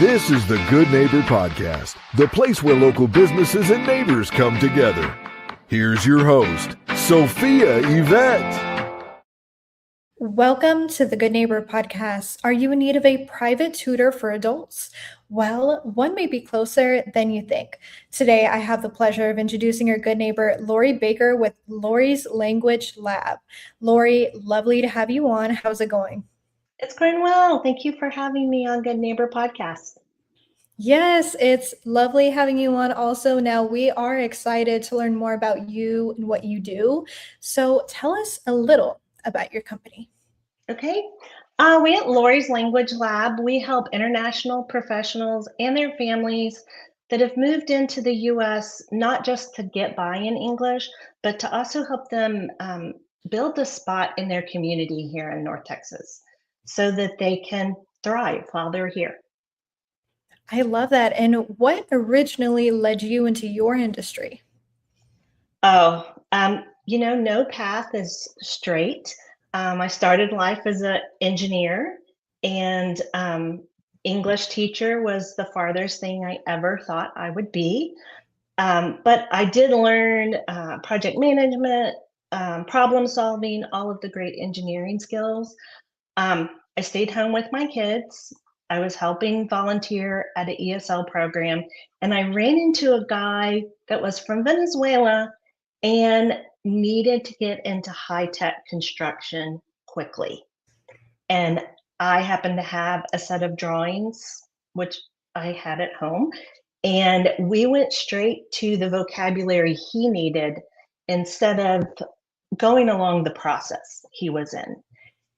This is the Good Neighbor Podcast, the place where local businesses and neighbors come together. Here's your host, Sophia Yvette. Welcome to the Good Neighbor Podcast. Are you in need of a private tutor for adults? Well, one may be closer than you think. Today, I have the pleasure of introducing your good neighbor, Lori Baker with Lori's Language Lab. Lori, lovely to have you on. How's it going? It's going well. Thank you for having me on Good Neighbor Podcast. Yes, it's lovely having you on also. Now, we are excited to learn more about you and what you do. So tell us a little about your company. Okay. We at Lori's Language Lab, we help international professionals and their families that have moved into the U.S. not just to get by in English, but to also help them build a spot in their community here in North Texas so that they can thrive while they're here. I love that. And what originally led you into your industry? No path is straight. I started life as an engineer, and English teacher was the farthest thing I ever thought I would be. But I did learn project management, problem solving, all of the great engineering skills. I stayed home with my kids. I was helping volunteer at an ESL program, and I ran into a guy that was from Venezuela and needed to get into high-tech construction quickly. And I happened to have a set of drawings, which I had at home, and we went straight to the vocabulary he needed instead of going along the process he was in.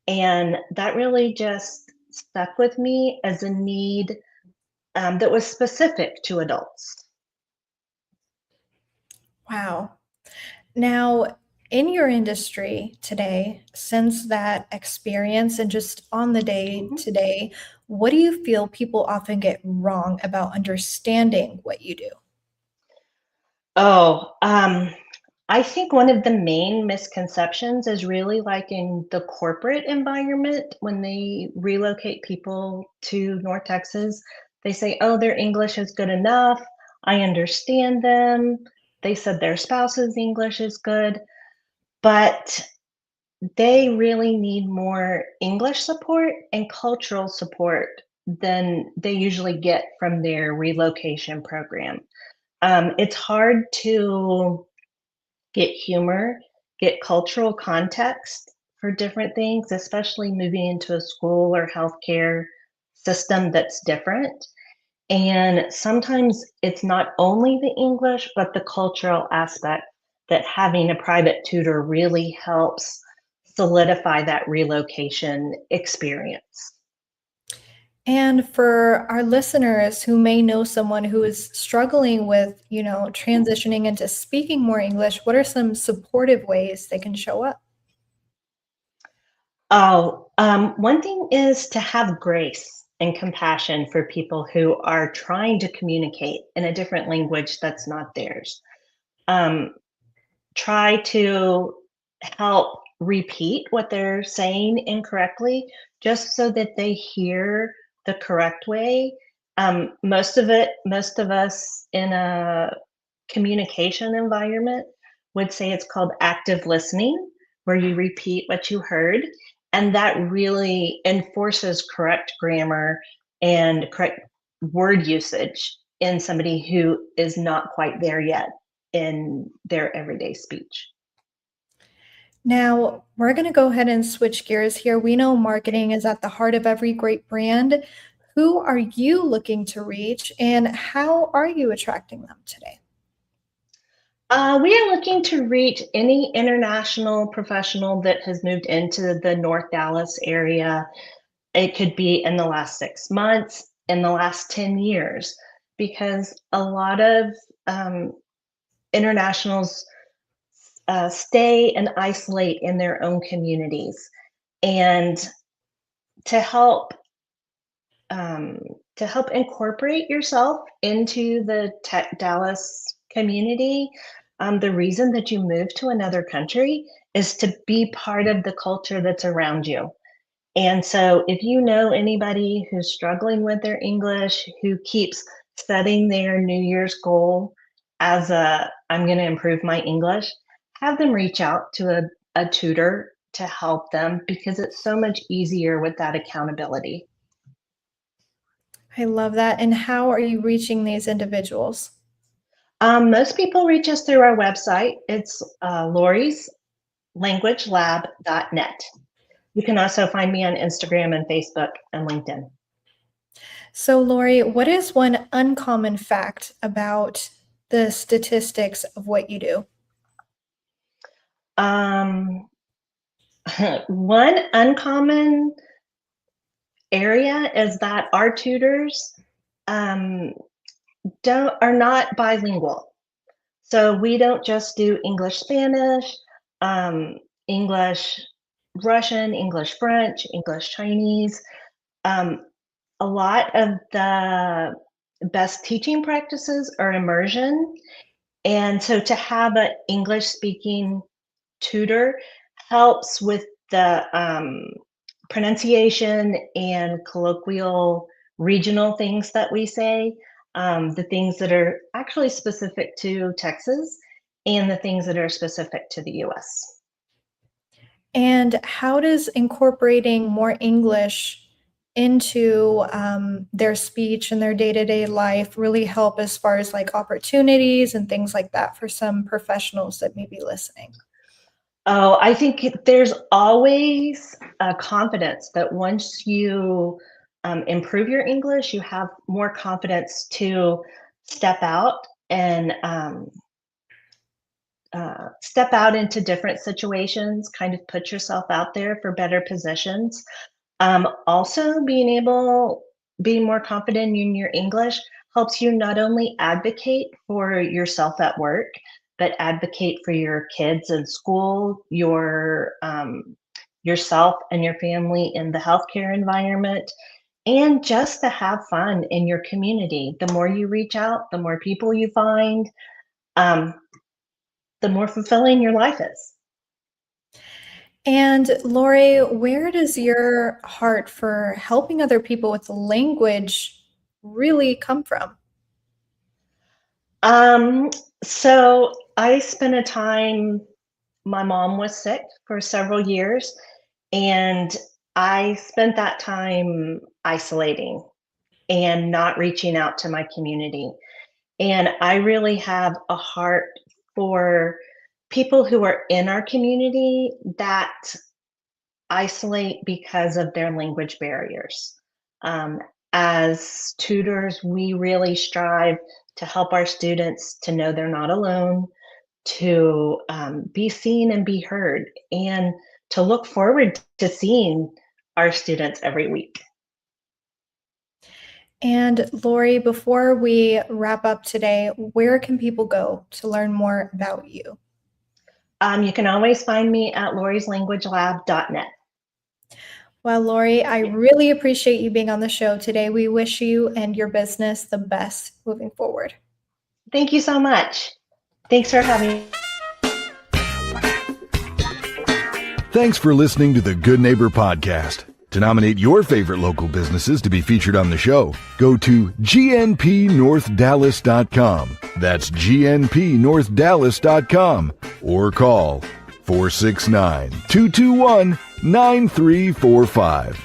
And that really just stuck with me as a need that was specific to adults. Wow. Now, in your industry today, since that experience and just on the day today, what do you feel people often get wrong about understanding what you do? I think one of the main misconceptions is really like in the corporate environment when they relocate people to North Texas, they say, oh, their English is good enough. I understand them. They said their spouse's English is good, but they really need more English support and cultural support than they usually get from their relocation program. It's hard to get humor, get cultural context for different things, especially moving into a school or healthcare system that's different. And sometimes it's not only the English, but the cultural aspect that having a private tutor really helps solidify that relocation experience. And for our listeners who may know someone who is struggling with, transitioning into speaking more English, what are some supportive ways they can show up? One thing is to have grace and compassion for people who are trying to communicate in a different language that's not theirs. Try to help repeat what they're saying incorrectly just so that they hear the correct way. Most of us in a communication environment would say it's called active listening, where you repeat what you heard, and that really enforces correct grammar and correct word usage in somebody who is not quite there yet in their everyday speech. Now, we're going to go ahead and switch gears here. We know marketing is at the heart of every great brand. Who are you looking to reach, and how are you attracting them today? We are looking to reach any international professional that has moved into the North Dallas area. It could be in the last 6 months, in the last 10 years, because a lot of internationals stay and isolate in their own communities. And to help incorporate yourself into the Dallas community, the reason that you move to another country is to be part of the culture that's around you. And so if you know anybody who's struggling with their English, who keeps setting their New Year's goal as I'm going to improve my English, have them reach out to a tutor to help them, because it's so much easier with that accountability. I love that. And how are you reaching these individuals? Most people reach us through our website. It's lorieslanguagelab.net. You can also find me on Instagram and Facebook and LinkedIn. So, Lori, what is one uncommon fact about the statistics of what you do? One uncommon area is that our tutors are not bilingual. So we don't just do English Spanish, English Russian, English French, English Chinese. A lot of the best teaching practices are immersion. And so to have an English speaking tutor helps with the pronunciation and colloquial regional things that we say, the things that are actually specific to Texas and the things that are specific to the US. And how does incorporating more English into their speech and their day-to-day life really help as far as like opportunities and things like that for some professionals that may be listening? Oh, I think there's always a confidence that once you improve your English, you have more confidence to step out and step out into different situations, kind of put yourself out there for better positions. Also, being more confident in your English helps you not only advocate for yourself at work, but advocate for your kids in school, yourself and your family in the healthcare environment, and just to have fun in your community. The more you reach out, the more people you find, the more fulfilling your life is. And Lori, where does your heart for helping other people with language really come from? So I spent a time, my mom was sick for several years, and I spent that time isolating and not reaching out to my community. And I really have a heart for people who are in our community that isolate because of their language barriers. As tutors, we really strive to help our students to know they're not alone, to be seen and be heard, and to look forward to seeing our students every week. And Lori, before we wrap up today, where can people go to learn more about you? You can always find me at lorieslanguagelab.net. Well, Lori, I really appreciate you being on the show today. We wish you and your business the best moving forward. Thank you so much. Thanks for having me. Thanks for listening to the Good Neighbor Podcast. To nominate your favorite local businesses to be featured on the show, go to gnpnorthdallas.com. That's gnpnorthdallas.com or call 469-221-9345.